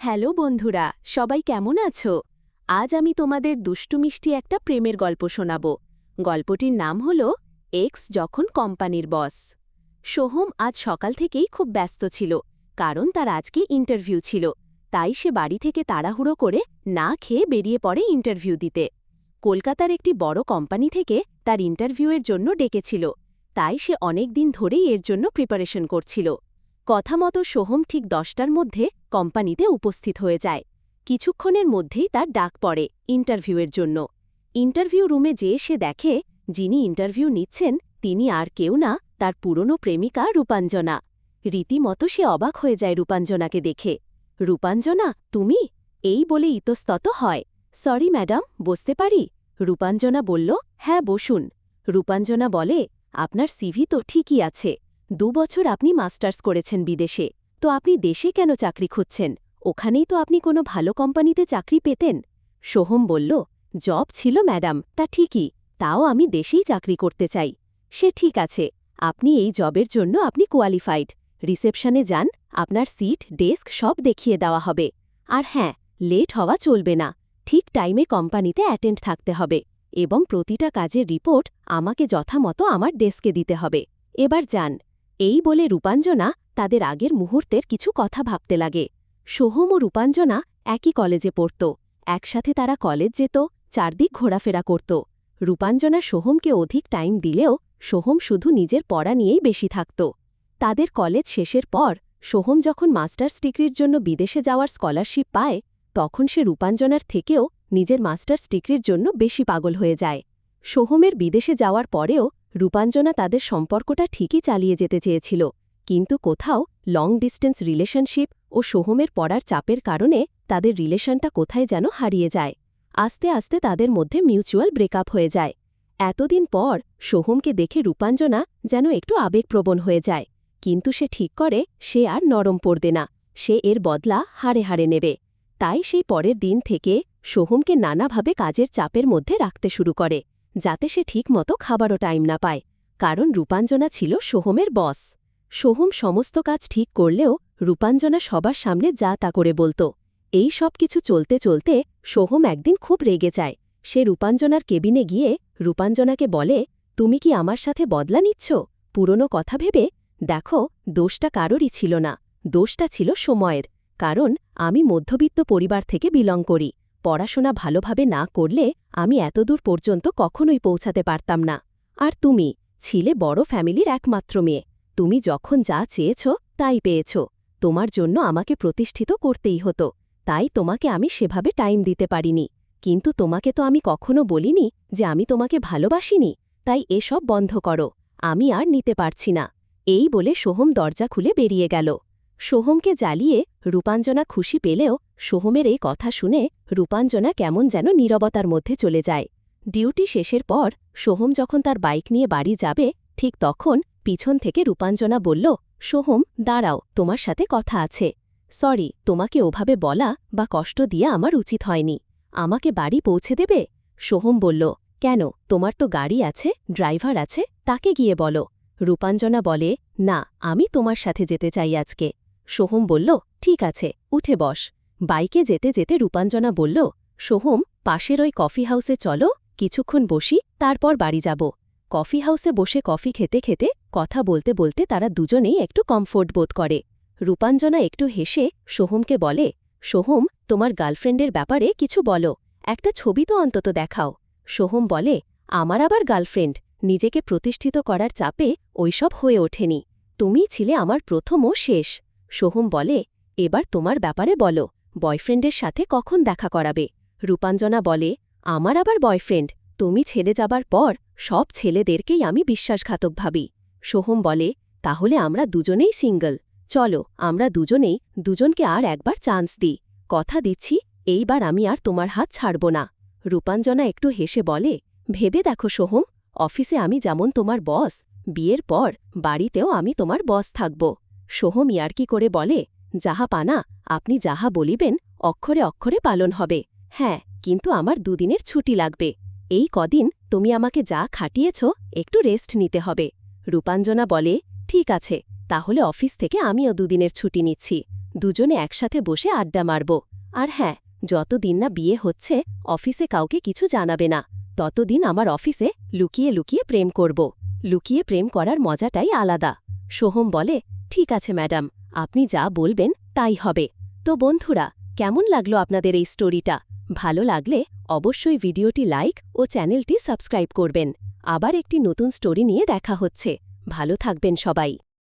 Hello বন্ধুরা, সবাই কেমন আছো? আজ আমি তোমাদের দুষ্টুমিষ্টি একটা প্রেমের গল্প শোনাব। গল্পটির নাম হল এক্স যখন কোম্পানির বস। সোহম আজ সকাল থেকেই খুব ব্যস্ত ছিল, কারণ তার আজকে ইন্টারভিউ ছিল। তাই সে বাড়ি থেকে তাড়াহুড়ো করে না খেয়ে বেরিয়ে পড়ে ইন্টারভিউ দিতে। কলকাতার একটি বড় কোম্পানি থেকে তার ইন্টারভিউয়ের জন্য ডেকেছিল, তাই সে অনেক দিন ধরেই এর জন্য প্রিপারেশন করছিল। কথা মতো সোহম ঠিক 10টার মধ্যে কোম্পানিতে উপস্থিত হয়ে যায়। কিছুক্ষণের মধ্যেই তার ডাক পড়ে ইন্টারভিউয়ের জন্য। ইন্টারভিউ রুমে যেয়ে সে দেখে যিনি ইন্টারভিউ নিচ্ছেন তিনি আর কেউ না, তার পুরনো প্রেমিকা রূপাঞ্জনা। রীতিমতো সে অবাক হয়ে যায় রূপাঞ্জনাকে দেখে। রূপাঞ্জনা, তুমি? এই বলে ইতস্তত হয়। সরি ম্যাডাম, বসতে পারি? রূপাঞ্জনা বলল, হ্যাঁ বসুন। রূপাঞ্জনা বলে, আপনার সিভি তো ঠিকই আছে। 2 বছর আপনি মাস্টার্স করেছেন বিদেশে, তো আপনি দেশে কেন চাকরি খুঁজছেন? ওখানেই তো আপনি কোনো ভালো কোম্পানিতে চাকরি পেতেন। সোহম বলল, জব ছিল ম্যাডাম, তা ঠিকই, তাও আমি দেশেই চাকরি করতে চাই। সে ঠিক আছে, আপনি এই জবের জন্য আপনি কোয়ালিফাইড। রিসেপশনে যান, আপনার সিট ডেস্ক সব দেখিয়ে দেওয়া হবে। আর হ্যাঁ, লেট হওয়া চলবে না। ঠিক টাইমে কোম্পানিতে অ্যাটেন্ড থাকতে হবে এবং প্রতিটা কাজের রিপোর্ট আমাকে যথামতো আমার ডেস্কে দিতে হবে। এবার যান। এই বলে রূপাঞ্জনা তাদের আগের মুহূর্তের কিছু কথা ভাবতে লাগে। সোহম ও রূপাঞ্জনা একই কলেজে পড়ত, একসাথে তারা কলেজ যেত, চারদিক ঘোরাফেরা করত। রূপাঞ্জনা সোহমকে অধিক টাইম দিলেও সোহম শুধু নিজের পড়া নিয়েই বেশি থাকত। তাদের কলেজ শেষের পর সোহম যখন মাস্টার্স ডিগ্রির জন্য বিদেশে যাওয়ার স্কলারশিপ পায়, তখন সে রূপাঞ্জনার থেকেও নিজের মাস্টার্স ডিগ্রির জন্য বেশি পাগল হয়ে যায়। সোহমের বিদেশে যাওয়ার পরেও রূপাঞ্জনা তাদের সম্পর্কটা ঠিকই চালিয়ে যেতে চেয়েছিল, কিন্তু কোথাও লং ডিস্টেন্স রিলেশনশিপ ও সোহমের পড়ার চাপের কারণে তাদের রিলেশনটা কোথায় যেন হারিয়ে যায়। আস্তে আস্তে তাদের মধ্যে মিউচুয়াল ব্রেকআপ হয়ে যায়। এতদিন পর সোহমকে দেখে রূপাঞ্জনা যেন একটু আবেগপ্রবণ হয়ে যায়, কিন্তু সে ঠিক করে সে আর নরম পড়বে না, সে এর বদলা হারে হারে নেবে। তাই সেই পরের দিন থেকে সোহমকে নানাভাবে কাজের চাপের মধ্যে রাখতে শুরু করে, যাতে সে ঠিকমতো খাবারও টাইম না পায়, কারণ রূপাঞ্জনা ছিল সোহমের বস। সোহম সমস্ত কাজ ঠিক করলেও রূপাঞ্জনা সবার সামনে যা তা করে বলত। এই সব কিছু চলতে চলতে সোহম একদিন খুব রেগে যায়। সে রূপাঞ্জনার কেবিনে গিয়ে রূপাঞ্জনাকে বলে, তুমি কি আমার সাথে বদলা নিচ্ছ পুরনো কথা ভেবে? দেখো, দোষটা কারোরই ছিল না, দোষটা ছিল সময়ের। কারণ আমি মধ্যবিত্ত পরিবার থেকে বিলং করি। পড়াশোনা ভালোভাবে না করলে আমি এতদূর পর্যন্ত কখনোই পৌঁছাতে পারতাম না। আর তুমি ছিলে বড় ফ্যামিলির একমাত্র মেয়ে। তুমি যখন যা চেয়েছ তাই পেয়েছ। তোমার জন্য আমাকে প্রতিষ্ঠিত করতেই হতো, তাই তোমাকে আমি সেভাবে টাইম দিতে পারিনি। কিন্তু তোমাকে তো আমি কখনো বলিনি যে আমি তোমাকে ভালোবাসিনি। তাই এসব বন্ধ করো, আমি আর নিতে পারছি না। এই বলে সোহম দরজা খুলে বেরিয়ে গেল। সোহমকে জ্বালিয়ে রূপাঞ্জনা খুশি পেলেও সোহমের এই কথা শুনে রূপাঞ্জনা কেমন যেন নীরবতার মধ্যে চলে যায়। ডিউটি শেষের পর সোহম যখন তার বাইক নিয়ে বাড়ি যাবে, ঠিক তখন পিছন থেকে রূপাঞ্জনা বলল, সোহম দাঁড়াও, তোমার সাথে কথা আছে। সরি, তোমাকে ওভাবে বলা বা কষ্ট দিয়ে আমার উচিত হয়নি। আমাকে বাড়ি পৌঁছে দেবে? সোহম বলল, কেন, তোমার তো গাড়ি আছে, ড্রাইভার আছে, তাকে গিয়ে বলো। রূপাঞ্জনা বলে, না, আমি তোমার সাথে যেতে চাই আজকে। সোহম বলল, ঠিক আছে, উঠে বস। বাইকে যেতে যেতে রূপাঞ্জনা বলল, সোহম, পাশের ওই কফি হাউসে চলো, কিছুক্ষণ বসি, তারপর বাড়ি যাব। কফি হাউসে বসে কফি খেতে খেতে কথা বলতে বলতে তারা দুজনেই একটু কমফোর্ট বোধ করে। রূপাঞ্জনা একটু হেসে সোহমকে বলে, সোহম, তোমার গার্লফ্রেন্ডের ব্যাপারে কিছু বলো, একটা ছবি তো অন্তত দেখাও। সোহম বলে, আমার আবার গার্লফ্রেন্ড? নিজেকে প্রতিষ্ঠিত করার চাপে ওইসব হয়ে ওঠেনি। তুমিই ছিলে আমার প্রথম ও শেষ। সোহম বলে, এবার তোমার ব্যাপারে বলো, বয়ফ্রেন্ডের সাথে কখন দেখা করাবে? রূপাঞ্জনা বলে, আমার আবার বয়ফ্রেন্ড? তুমি ছেড়ে যাবার পর সব ছেলেদেরকেই আমি বিশ্বাসঘাতক ভাবি। সোহম বলে, তাহলে আমরা দুজনেই সিঙ্গল। চলো, আমরা দুজনেই দুজনকে আর একবার চান্স দিই। কথা দিচ্ছি, এইবার আমি আর তোমার হাত ছাড়ব না। রূপাঞ্জনা একটু হেসে বলে, ভেবে দেখো সোহম, অফিসে আমি যেমন তোমার বস, বিয়ের পর বাড়িতেও আমি তোমার বস থাকব। সোহম ইয়ার্কি করে বলে, যাহা পানা, আপনি যাহা বলিবেন অক্ষরে অক্ষরে পালন হবে। হ্যাঁ, কিন্তু আমার 2 দিনের ছুটি লাগবে। এই কদিন তুমি আমাকে যা খাটিয়েছ, একটু রেস্ট নিতে হবে। রূপাঞ্জনা বলে, ঠিক আছে, তাহলে অফিস থেকে আমিও 2 দিনের ছুটি নিচ্ছি। দুজনে একসাথে বসে আড্ডা মারব। আর হ্যাঁ, যতদিন না বিয়ে হচ্ছে অফিসে কাউকে কিছু জানাবে না, ততদিন আমার অফিসে লুকিয়ে লুকিয়ে প্রেম করব। লুকিয়ে প্রেম করার মজাটাই আলাদা। সোহম বলে, ঠিক আছে ম্যাডাম, আপনি যা বলবেন তাই হবে। তো বন্ধুরা, কেমন লাগলো আপনাদের এই স্টোরিটা? ভালো লাগলে অবশ্যই ভিডিওটি লাইক ও চ্যানেলটি সাবস্ক্রাইব করবেন। আবার একটি নতুন স্টোরি নিয়ে দেখা হচ্ছে। ভালো থাকবেন সবাই।